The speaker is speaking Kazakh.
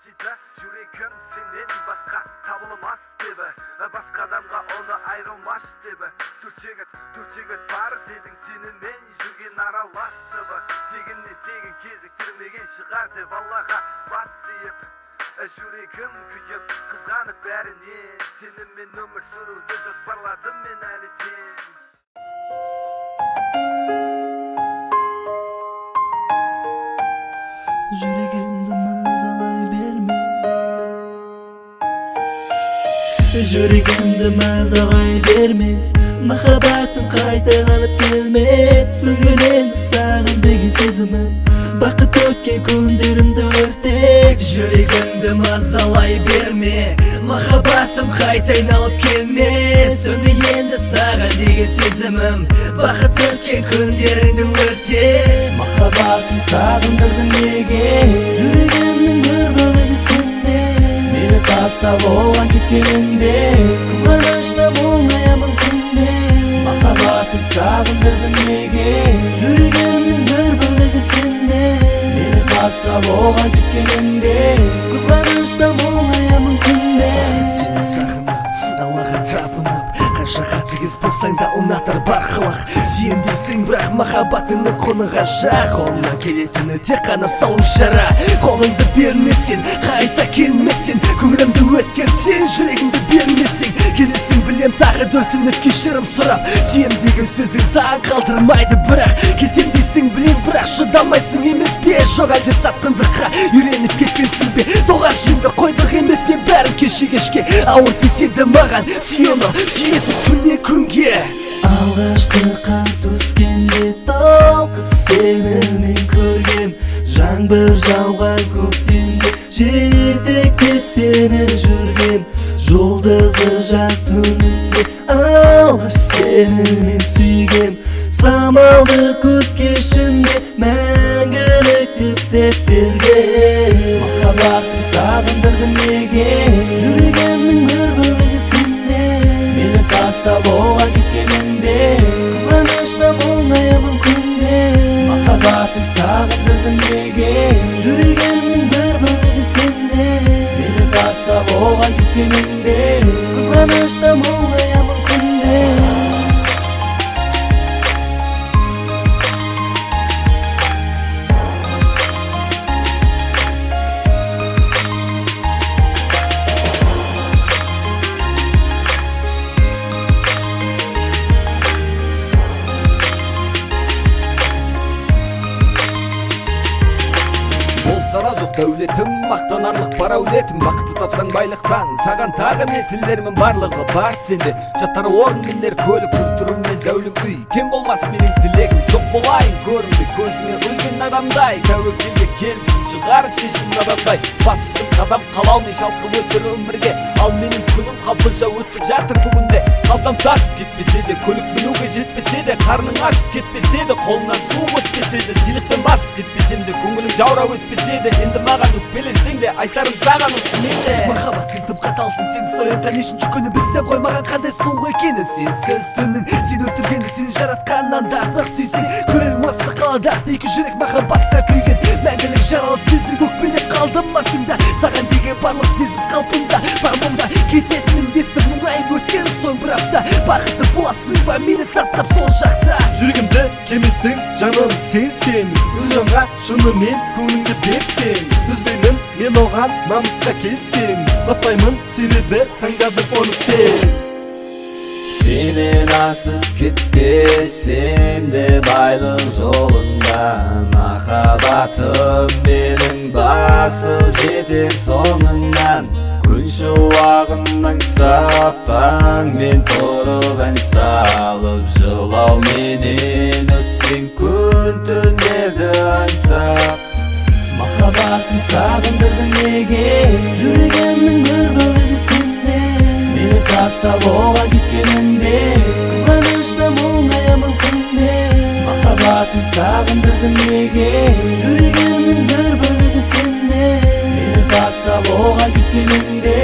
жита жүрегім сенен басқа табылмас дебі, басқа адамға оны айрылмас дебі. Төрт жігіт бар дедің, сенімен жүрген араласыбы, тегіннен тегін кезіктірмеген шығар деп Аллаға бас иіп. Жүрегім күйіп, қызғанып бәрінен, сенімен өмір сүруді жоспарладым мен әлі тен. Жүрегімді мазалай берме, жүрегімді мазалай берме, махаббатым қайталанып келме. Сөнген саған деген сезімім, бақыт өткен күндерімді өртеп. Жүрегімді мазалай берме, махаббатым қайта айналып келме. Сөнді енді саған деген сезімім, бақыт өткен күндеріңді өртеп. Махаббатым сағындырдың неге, жүрегімнің бір бөлігі сенде. Мені тастап оған кеткенде, қызғанышта болмаймын күнде. Махаббатым сағындырдың неге, жүрегімнің бір бөлігі сенде. Мені тастап оған кеткенде, қызғанышта болмаймын күнде. Сені сағынып, Аллаға табынып, қанша қатыгез болсаң да ұнатар бар қылық. Сүйемдесің бірақ махаббатыңның құны қанша, қолыңнан келетіні тек қана салу шара. Қолыңды бермесең, қайта келмесең, көңілімді өткен сен жүрегіңді бермесең, келесің білем тағы өтініп кешірім сұрап. Сүйем деген сөзің таң қалдырмайды, бірақ кетем дейсің білем, бірақ шыдамайсың емес пе? Жоқ әлде сатқындыққа үйреніп кеткенсің бе? Доғар жеңді қойдық емес пе? Бәрін кеше-кешке ауыр теседі маған, сүйені сүйетіз күннен күнге. Алғашқы қар түскенде толқып сені мен көргем, жаңбыр жауған көктемде жетектеп сені жүргем. Жұлдызды жаз түнінде алғаш сені мен сүйгем, самалды көз кешімде мәңгілік деп сет бергем. Махаббатым сағындырды неге, жүрегімнің бір бөлігі сенде. Мені тастап оған кеткенде, қызғанышта болмаймын күнде. Махаббатым сағындырды неге, жүрегімнің бір бөлігі сенде. Мені тастап оған кеткенде, қызғанышта болмаймын күнде. Болсара жоқ дәулетім, мақтанарлық бар әулетім. Бақытты тапсаң байлықтан, саған тағы не тілерімін барлығы бар сенде. Жатар орын нелер, көлік тұр-тұрым мен зәулім үй. Кем болмас менің тілегім, жоқ болайын көрінбе көзіңе өлген адамдай. Тәуекелге келіпсің, шығарып шешім адамдай. Басыпсың қадам қалаумен шалқып өтір өмірге, ал менің күнім қалпынша өтіп жатыр бүгінде. Қалтам тасып кетпесе де, көлік мінуге жетпесе де, қарның ашып кетпесе де, қолынан су өтпесе де, сыйлықпен басып кетпесем де, көңілің жаурап өтпесе де, енді маған өкпелесең де, айтарым саған осы менде. Махаббатсың тым қаталсың, сен сояңға нешінші күні білсең ғой маған қандай суық екенін. Сенсіз түннің, сен өлтіргенді, сені жаратқаннан да артық сүйсең, көрерім осы қаладақты екі жүрек махаббатқа күйген. Мәңгілік жаралы сезім өкпелеп қалдым артымда, саған деген барлық сезім қалпында бар мұнда. Кететінімді естіп мұңайып өткен соң бір апта, бақытты боласың ба мені тастап сол жақта? Жүрегімді кеметтің жаным сенсең, өз жанға шынымен көңіліңді берсең. Төзбеймін мен оған намысқа келсең, батпаймын себебі таңдадың оны сен. Сенен асып кетпесем де байлық жолында, махаббатым менің басып жетер соңыңнан. Күн шуағының сапаң мен тұрып ән салып, жылау менен өткен күн түндерді аңсап. Махаббатым сағындырды неге, жүрегімнің бір бөлігі сенде. Мені тастап оған кеткенде, қызғанышта болмаймын күнде. Махаббатым сағындырды неге, жүрегімнің бір бөлігі сенде. Мені тастап оған кеткенде,